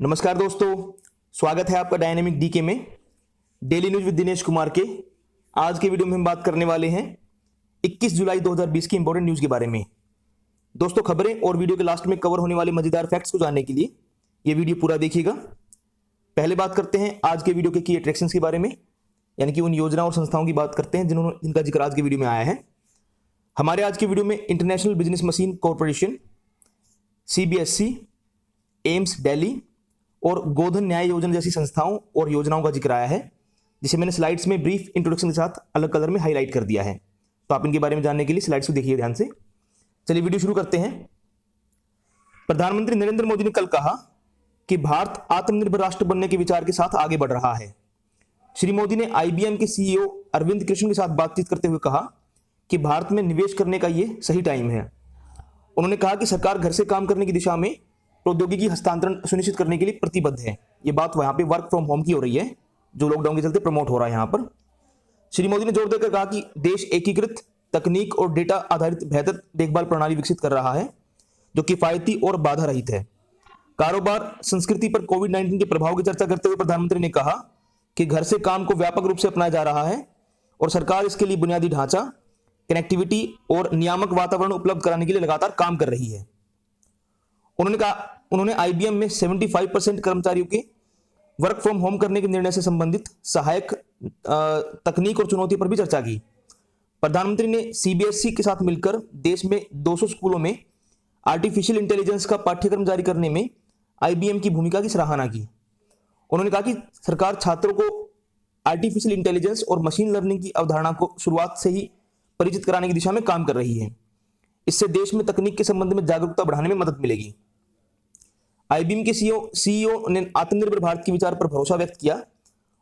नमस्कार दोस्तों, स्वागत है आपका डायनेमिक डीके में daily news with Dinesh Kumar के। आज के वीडियो में हम बात करने वाले हैं 21 जुलाई 2020 की इंपॉर्टेंट न्यूज के बारे में। दोस्तों, खबरें और वीडियो के लास्ट में कवर होने वाले मजेदार फैक्ट्स को जानने के लिए ये वीडियो पूरा देखिएगा। पहले बात करते हैं आज के वीडियो के की अट्रैक्शंस के बारे में, यानी कि उन योजना और संस्थाओं की बात करते हैं जिनका जिक्र आज के वीडियो में आया है। हमारे आज के वीडियो में international business machine corporation, CBSC, AIIMS Delhi और गोधन न्याय योजना जैसी संस्थाओं और योजनाओं का जिक्र आया है, जिसे मैंने स्लाइड्स में ब्रीफ इंट्रोडक्शन के साथ अलग कलर में हाईलाइट कर दिया है। तो आप इनके बारे में जानने के लिए स्लाइड्स को देखिए ध्यान से। चलिए वीडियो शुरू करते हैं। प्रधानमंत्री नरेंद्र मोदी ने कल कहा कि भारत आत्मनिर्भर राष्ट्र बनने के विचार के साथ आगे बढ़ रहा है। श्री मोदी ने IBM के CEO अरविंद कृष्ण के साथ बातचीत करते हुए कहा कि भारत में निवेश करने का ये सही टाइम है। उन्होंने कहा कि सरकार घर से काम करने की दिशा में प्रौद्योगिकी हस्तांतरण सुनिश्चित करने के लिए प्रतिबद्ध है। ये बात वहां पे वर्क फ्रॉम होम की हो रही है, जो लॉकडाउन के चलते प्रमोट हो रहा है। यहां पर श्री मोदी ने जोर देकर कहा कि देश एकीकृत तकनीक और डेटा आधारित बेहतर देखभाल प्रणाली विकसित कर रहा है, जो किफायती और बाधा रहित है। कारोबार संस्कृति पर कोविड-19 के प्रभाव की चर्चा करते हुए प्रधानमंत्री ने कहा कि घर से काम को व्यापक रूप से अपनाया जा रहा है और सरकार इसके लिए बुनियादी ढांचा, कनेक्टिविटी और नियामक वातावरण उपलब्ध कराने के लिए लगातार काम कर रही है। उन्होंने IBM में 75% कर्मचारियों के वर्क फ्रॉम होम करने के निर्णय से संबंधित सहायक तकनीक और चुनौती पर भी चर्चा की। प्रधानमंत्री ने CBSC के साथ मिलकर देश में 200 स्कूलों में आर्टिफिशियल इंटेलिजेंस का पाठ्यक्रम जारी करने में IBM की भूमिका की सराहना की। उन्होंने कहा कि सरकार छात्रों को आर्टिफिशियल इंटेलिजेंस और मशीन लर्निंग की अवधारणा को शुरुआत से ही परिचित कराने की दिशा में काम कर रही है। इससे देश में तकनीक के संबंध में जागरूकता बढ़ाने में मदद मिलेगी। IBM के CEO ने आत्मनिर्भर भारत के विचार पर भरोसा व्यक्त किया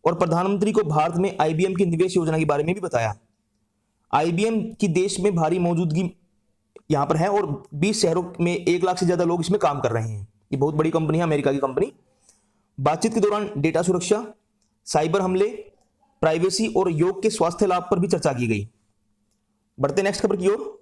और प्रधानमंत्री को भारत में IBM की निवेश योजना के बारे में भी बताया। IBM की देश में भारी मौजूदगी यहां पर है और 20 शहरों में 1 लाख से ज्यादा लोग इसमें काम कर रहे हैं। ये बहुत बड़ी कंपनी है, अमेरिका की कंपनी। बातचीत के दौरान डेटा सुरक्षा, साइबर हमले, प्राइवेसी और योग के स्वास्थ्य लाभ पर भी चर्चा की गई। बढ़ते नेक्स्ट खबर की ओर।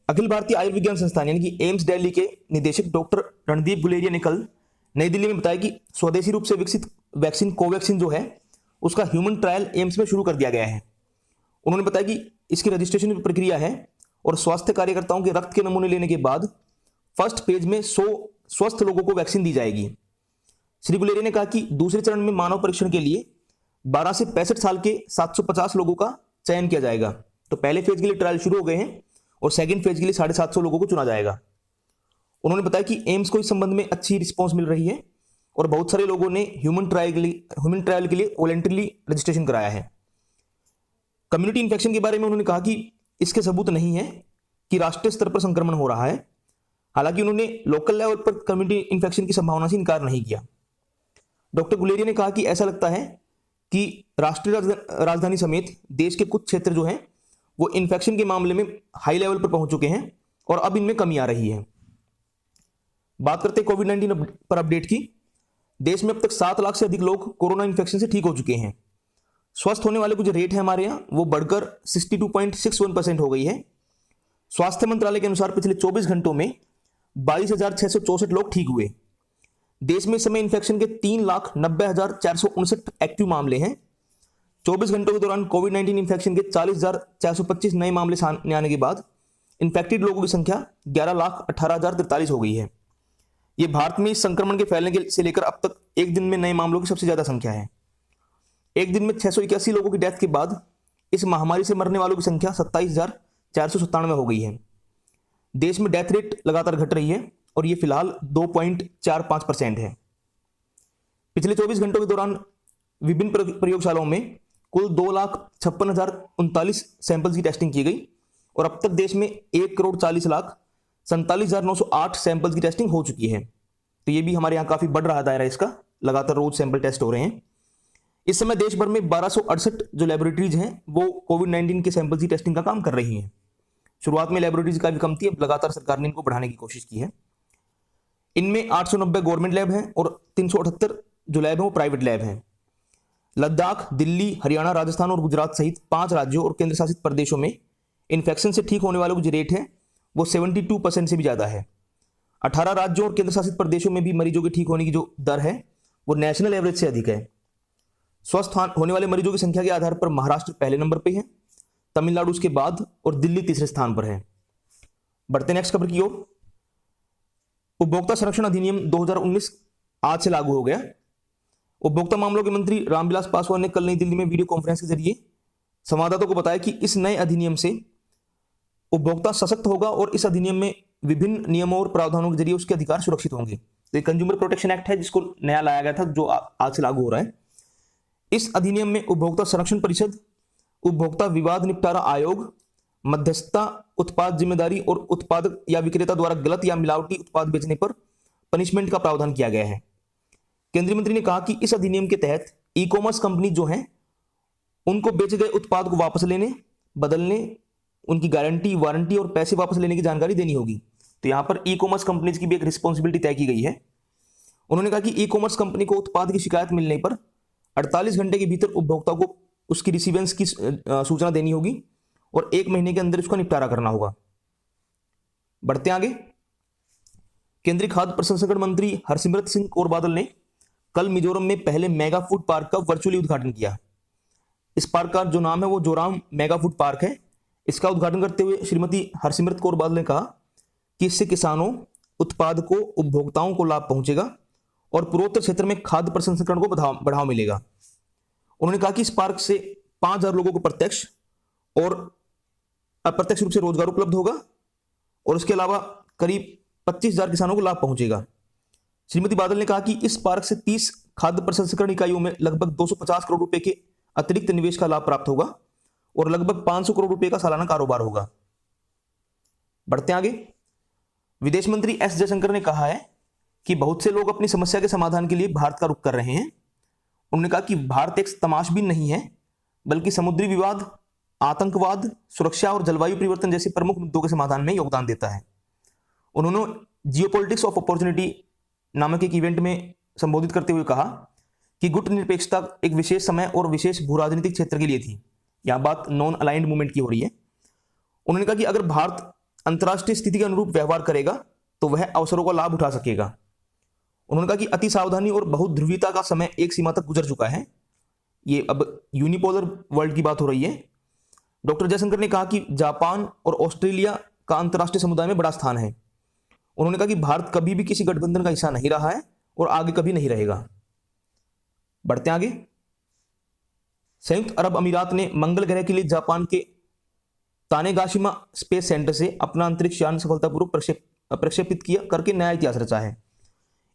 अखिल भारतीय आयुर्विज्ञान संस्थान यानी कि एम्स दिल्ली के निदेशक डॉक्टर रणदीप गुलेरिया ने कल नई दिल्ली में बताया कि स्वदेशी रूप से विकसित वैक्सीन कोवैक्सीन जो है, उसका ह्यूमन ट्रायल एम्स में शुरू कर दिया गया है। उन्होंने बताया कि इसकी रजिस्ट्रेशन की प्रक्रिया है और स्वास्थ्य कार्यकर्ताओं के रक्त के नमूने लेने के बाद फर्स्ट फेज में 100 स्वस्थ लोगों को वैक्सीन दी जाएगी। श्री गुलेरिया ने कहा कि दूसरे चरण में मानव परीक्षण के लिए 12 से 65 साल के 750 लोगों का चयन किया जाएगा। तो पहले फेज के लिए ट्रायल शुरू हो गए हैं और सेकंड फेज के लिए 750 लोगों को चुना जाएगा। उन्होंने बताया कि एम्स को इस संबंध में अच्छी रिस्पांस मिल रही है और बहुत सारे लोगों ने ह्यूमन ट्रायल के लिए वॉलंटरीली रजिस्ट्रेशन कराया है। कम्युनिटी इन्फेक्शन के बारे में उन्होंने कहा कि इसके सबूत नहीं है कि राष्ट्रीय स्तर पर संक्रमण हो रहा है। हालांकि उन्होंने लोकल लेवल पर कम्युनिटी इन्फेक्शन की संभावना से इनकार नहीं किया। डॉक्टर गुलेरिया ने कहा कि ऐसा लगता है कि राष्ट्रीय राजधानी समेत देश के कुछ क्षेत्र जो हैं वो इन्फेक्शन के मामले में हाई लेवल पर पहुंच चुके हैं और अब इनमें कमी आ रही है। बात करते हैं कोविड-19 पर अपडेट की। देश में अब तक 7 लाख से अधिक लोग कोरोना इन्फेक्शन से ठीक हो चुके हैं। स्वस्थ होने वाले को जो रेट है हमारे यहाँ, वो बढ़कर 62.61% हो गई है। स्वास्थ्य मंत्रालय के अनुसार पिछले 24 घंटों में 22,664 लोग ठीक हुए। देश में इस समय इन्फेक्शन के 3,90,459 एक्टिव मामले हैं। 24 घंटों के दौरान कोविड-19 इन्फेक्शन के 40,425 नए मामले सामने आने के बाद इन्फेक्टेड लोगों की संख्या 11,18,043 हो गई है। यह भारत में इस संक्रमण के फैलने से लेकर अब तक एक दिन में नए मामलों की सबसे ज्यादा संख्या है। एक दिन में 681 लोगों की डेथ के बाद इस महामारी से मरने वालों की संख्या 27,497 हो गई है। देश में डेथ रेट लगातार घट रही है और यह फिलहाल 2.45% है। पिछले 24 घंटों के दौरान विभिन्न प्रयोगशालाओं में कुल 2,56,039 सैंपल्स की टेस्टिंग की गई और अब तक देश में 1,40,47,908 सैंपल्स की टेस्टिंग हो चुकी है। तो ये भी हमारे यहाँ काफी बढ़ रहा दायरा इसका, लगातार रोज सैंपल टेस्ट हो रहे हैं। इस समय देश भर में 1268 जो लेबोरेटरीज हैं वो कोविड-19 के सैंपल्स की टेस्टिंग का काम कर रही हैं। शुरुआत में लेबोरेटरीज काफी कम थी, अब लगातार सरकार ने इनको बढ़ाने की कोशिश की है। इनमें 890 गवर्नमेंट लैब हैं और 378 जो लैब हैं वो प्राइवेट लैब हैं। लद्दाख, दिल्ली, हरियाणा, राजस्थान और गुजरात सहित 5 राज्यों और केंद्र शासित प्रदेशों में इन्फेक्शन से ठीक होने वालों की जो रेट है वो 72% से भी ज्यादा है। 18 राज्यों और केंद्र शासित प्रदेशों में भी मरीजों के ठीक होने की जो दर है वो नेशनल एवरेज से अधिक है। स्वस्थ होने वाले मरीजों की संख्या के आधार पर महाराष्ट्र पहले नंबर पर है, तमिलनाडु उसके बाद और दिल्ली तीसरे स्थान पर है। बढ़ते नेक्स्ट खबर की ओर। उपभोक्ता संरक्षण अधिनियम 2019 आज से लागू हो गया। उपभोक्ता मामलों के मंत्री रामविलास पासवान ने कल नई दिल्ली में वीडियो कॉन्फ्रेंस के जरिए संवाददाताओं को बताया कि इस नए अधिनियम से उपभोक्ता सशक्त होगा और इस अधिनियम में विभिन्न नियमों और प्रावधानों के जरिए उसके अधिकार सुरक्षित होंगे। तो कंज्यूमर प्रोटेक्शन एक्ट है जिसको नया लाया गया था, जो आज से लागू हो रहा है। इस अधिनियम में उपभोक्ता संरक्षण परिषद, उपभोक्ता विवाद निपटारा आयोग, मध्यस्थता, उत्पाद जिम्मेदारी और उत्पादक या विक्रेता द्वारा गलत या मिलावटी उत्पाद बेचने पर पनिशमेंट का प्रावधान किया गया है। केंद्रीय मंत्री ने कहा कि इस अधिनियम के तहत ई कॉमर्स कंपनी जो हैं उनको बेचे गए उत्पाद को वापस लेने, बदलने, उनकी गारंटी, वारंटी और पैसे वापस लेने की जानकारी देनी होगी। तो यहां पर ई कॉमर्स कंपनीज की भी एक रिस्पॉन्सिबिलिटी तय की गई है। उन्होंने कहा कि ई कॉमर्स कंपनी को उत्पाद की शिकायत मिलने पर 48 घंटे के भीतर उपभोक्ता को उसकी रिसीवेंस की सूचना देनी होगी और 1 महीने के अंदर उसका निपटारा करना होगा। बढ़ते आगे। केंद्रीय खाद्य प्रसंस्करण मंत्री हरसिमरत सिंह कौर बादल ने कल मिजोरम में पहले मेगा फूड पार्क का वर्चुअली उद्घाटन किया। इस पार्क का जो नाम है वो जोराम मेगा फूड पार्क है। इसका उद्घाटन करते हुए श्रीमती हरसिमरत कौर बादल ने कहा कि इससे किसानों, उत्पादकों, उपभोक्ताओं को लाभ पहुंचेगा और पूर्वोत्तर क्षेत्र में खाद्य प्रसंस्करण को बढ़ावा मिलेगा। उन्होंने कहा कि इस पार्क से 5,000 लोगों को प्रत्यक्ष और अप्रत्यक्ष रूप से रोजगार उपलब्ध होगा और उसके अलावा करीब 25,000 किसानों को लाभ पहुंचेगा। श्रीमती बादल ने कहा कि इस पार्क से 30 खाद्य प्रसंस्करण इकाइयों में लगभग 250 करोड़ रुपए के अतिरिक्त निवेश का लाभ प्राप्त होगा और लगभग 500 करोड़ रुपए का सालाना कारोबार होगा। बढ़ते आगे। विदेश मंत्री एस जयशंकर ने कहा है कि बहुत से लोग अपनी समस्या के समाधान के लिए भारत का रुख कर रहे हैं। उन्होंने कहा कि भारत एक तमाशबीन नहीं है, बल्कि समुद्री विवाद, आतंकवाद, सुरक्षा और जलवायु परिवर्तन जैसे प्रमुख मुद्दों के समाधान में योगदान देता है। उन्होंने जियोपॉलिटिक्स ऑफ अपॉर्चुनिटी नामक एक इवेंट में संबोधित करते हुए कहा कि गुट निरपेक्षता एक विशेष समय और विशेष भू राजनीतिक क्षेत्र के लिए थी। यह बात नॉन अलाइंड मूवमेंट की हो रही है। उन्होंने कहा कि अगर भारत अंतर्राष्ट्रीय स्थिति के अनुरूप व्यवहार करेगा तो वह अवसरों का लाभ उठा सकेगा। उन्होंने कहा कि अति सावधानी और बहुध्रुवीता का समय एक सीमा तक गुजर चुका है। ये अब यूनिपोलर वर्ल्ड की बात हो रही है। डॉक्टर जयशंकर ने कहा कि जापान और ऑस्ट्रेलिया का अंतर्राष्ट्रीय समुदाय में बड़ा स्थान है। उन्होंने कहा कि भारत कभी भी किसी गठबंधन का हिस्सा नहीं रहा है और आगे कभी नहीं रहेगा। बढ़ते आगे। संयुक्त अरब अमीरात ने मंगल ग्रह के लिए जापान के तानेगाशिमा स्पेस सेंटर से अपना अंतरिक्ष यान सफलतापूर्वक प्रक्षेपित किया करके नया इतिहास रचा है।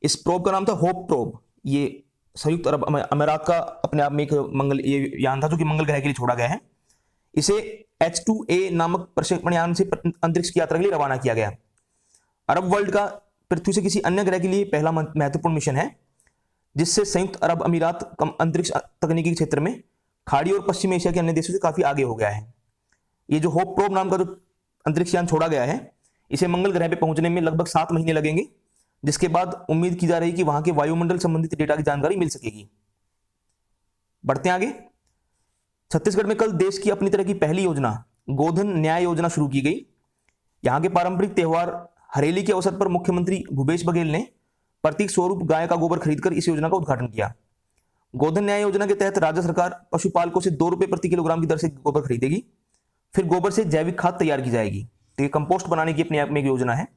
इस प्रोब का नाम था होप प्रोब। ये संयुक्त अरब अमीरात का अपने आप में एक ये यान था जो कि मंगल ग्रह के लिए छोड़ा गया है। इसे H2A नामक प्रक्षेपण यान से अंतरिक्ष की यात्रा के लिए रवाना किया गया। अरब वर्ल्ड का पृथ्वी से किसी अन्य ग्रह के लिए पहला महत्वपूर्ण मिशन है, जिससे संयुक्त अरब अमीरात अंतरिक्ष तकनीकी के क्षेत्र में खाड़ी और पश्चिम एशिया के अन्य देशों से काफी आगे हो गया है। ये जो होप प्रोब नाम का जो अंतरिक्ष यान छोड़ा गया है, इसे मंगल ग्रह पे पहुंचने में लगभग 7 महीने लगेंगे, जिसके बाद उम्मीद की जा रही है कि वहां के वायुमंडल संबंधित डेटा की जानकारी मिल सकेगी। बढ़ते आगे। छत्तीसगढ़ में कल देश की अपनी तरह की पहली योजना गोधन न्याय योजना शुरू की गई। यहां के पारंपरिक त्योहार हरेली के अवसर पर मुख्यमंत्री भूपेश बघेल ने प्रतीक स्वरूप गाय का गोबर खरीदकर इस योजना का उद्घाटन किया। गोधन न्याय योजना के तहत राज्य सरकार पशुपालकों से 2 रुपए प्रति किलोग्राम की दर से गोबर खरीदेगी। फिर गोबर से जैविक खाद तैयार की जाएगी। तो ये कंपोस्ट बनाने की अपने आप में एक योजना है।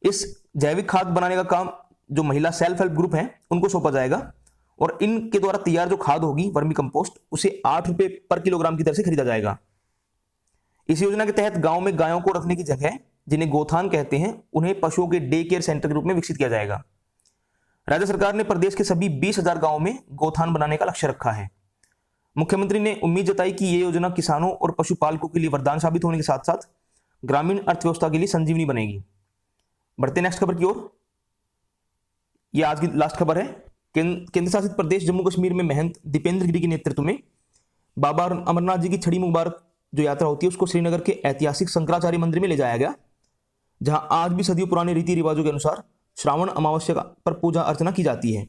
इस जैविक खाद बनाने का काम जो महिला सेल्फ हेल्प ग्रुप है उनको सौंपा जाएगा और इनके द्वारा तैयार जो खाद होगी वर्मी कंपोस्ट, उसे 8 रुपए पर किलोग्राम की दर से खरीदा जाएगा। इस योजना के तहत गांव में गायों को रखने की जगह, जिन्हें गोथान कहते हैं, उन्हें पशुओं के डे केयर सेंटर के रूप में विकसित किया जाएगा। राज्य सरकार ने प्रदेश के सभी 20,000 गांवों में गोथान बनाने का लक्ष्य रखा है। मुख्यमंत्री ने उम्मीद जताई कि यह योजना किसानों और पशुपालकों के लिए वरदान साबित होने के साथ साथ ग्रामीण अर्थव्यवस्था के लिए संजीवनी बनेगी। बढ़ते नेक्स्ट खबर की ओर। यह आज की लास्ट खबर है। केंद्र शासित प्रदेश जम्मू कश्मीर में महंत दीपेंद्र गिरी के नेतृत्व में बाबा अमरनाथ जी की छड़ी मुबारक जो यात्रा होती है उसको श्रीनगर के ऐतिहासिक शंकराचार्य मंदिर में ले जाया गया, जहां आज भी सदियों पुराने रीति रिवाजों के अनुसार श्रावण अमावस्या पर पूजा अर्चना की जाती है।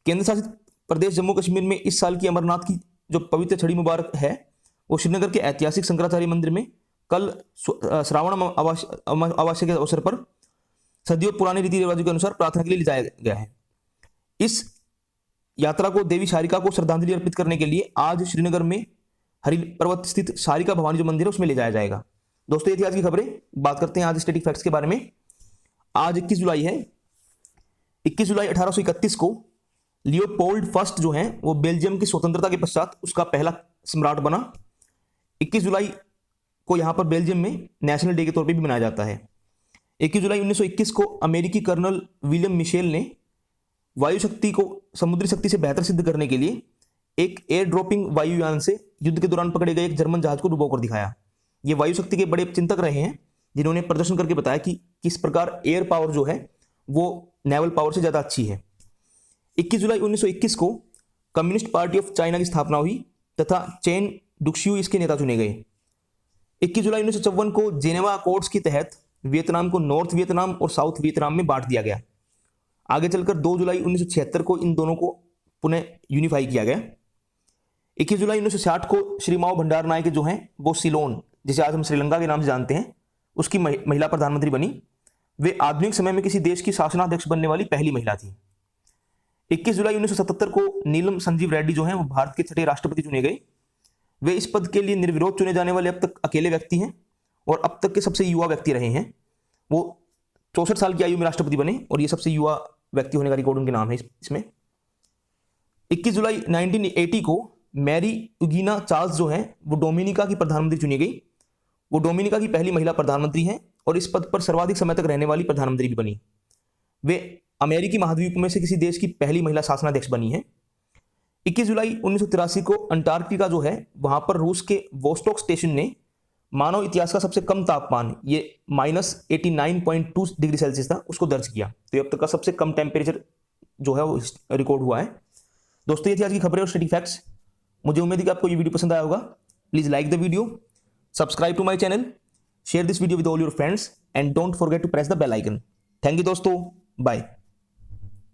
केंद्र शासित प्रदेश जम्मू कश्मीर में इस साल की अमरनाथ की जो पवित्र छड़ी मुबारक है वो श्रीनगर के ऐतिहासिक शंकराचार्य मंदिर में कल श्रावण अमावस्या के अवसर पर सदियों पुराने रीति रिवाजों के अनुसार प्रार्थना के लिए ले जाया गया है। इस यात्रा को देवी शारिका को श्रद्धांजलि अर्पित करने के लिए आज श्रीनगर में हरि पर्वत स्थित शारिका भवानी जो मंदिर है उसमें ले जाया जाएगा। दोस्तों ये थी आज की खबरें। बात करते हैं आज स्टैटिक फैक्ट्स के बारे में। आज 21 जुलाई है। 21 जुलाई 1831 को लियोपोल्ड फर्स्ट जो है वो बेल्जियम की स्वतंत्रता के पश्चात उसका पहला सम्राट बना। 21 जुलाई को यहां पर बेल्जियम में नेशनल डे के तौर पे भी मनाया जाता है। 21 जुलाई 1921 को अमेरिकी कर्नल विलियम मिशेल ने वायु शक्ति को समुद्री शक्ति से बेहतर सिद्ध करने के लिए एक एयर ड्रॉपिंग वायुयान से युद्ध के दौरान पकड़े गए एक जर्मन जहाज को डुबोकर दिखाया। ये वायु शक्ति के बड़े चिंतक रहे हैं जिन्होंने प्रदर्शन करके बताया कि किस प्रकार एयर पावर जो है वो नेवल पावर से ज्यादा अच्छी है। 21 जुलाई 1921 को कम्युनिस्ट पार्टी ऑफ चाइना की स्थापना हुई तथा चेन डुक्सियू इसके नेता चुने गए। 21 जुलाई 1954 को जेनेवा अकॉर्ड्स के तहत वियतनाम को नॉर्थ वियतनाम और साउथ वियतनाम में बांट दिया गया। आगे चलकर 2 जुलाई 1976 को इन दोनों को पुनः यूनिफाई किया गया। 21 जुलाई 1960 को श्री माओ भंडार नायके जो हैं वो सिलोन, जिसे आज हम श्रीलंका के नाम से जानते हैं, उसकी महिला प्रधानमंत्री बनी। वे आधुनिक समय में किसी देश की शासनाध्यक्ष बनने वाली पहली महिला थी। 21 जुलाई 1977 को नीलम संजीव रेड्डी जो हैं वो भारत के 6ठे राष्ट्रपति चुने गए। वे इस पद के लिए निर्विरोध चुने जाने वाले अब तक अकेले व्यक्ति हैं और अब तक के सबसे युवा व्यक्ति रहे हैं। वो 64 साल की आयु में राष्ट्रपति बने और ये सबसे युवा व्यक्ति होने का रिकॉर्ड उनके नाम है इसमें। 21 जुलाई 1980 को मैरी उगीना चार्ल्स जो है वो डोमिनिका की प्रधानमंत्री चुनी गई। वो डोमिनिका की पहली महिला प्रधानमंत्री हैं और इस पद पर सर्वाधिक समय तक रहने वाली प्रधानमंत्री भी बनी। वे अमेरिकी महाद्वीप में से किसी देश की पहली महिला शासनाध्यक्ष बनी है। 21 जुलाई 1983 को अंटार्कटिका जो है वहां पर रूस के वोस्टॉक स्टेशन ने मानव इतिहास का सबसे कम तापमान, ये -89.2 डिग्री सेल्सियस था, उसको दर्ज किया। तो ये अब तक का सबसे कम टेम्परेचर जो है वो रिकॉर्ड हुआ है। दोस्तों ये थी आज की खबरें और स्टडी फैक्ट्स। मुझे उम्मीद है कि आपको ये वीडियो पसंद आया होगा। Please like the video, subscribe to my channel, share this video with all your friends and don't forget to press the bell icon. Thank you दोस्तों, बाय।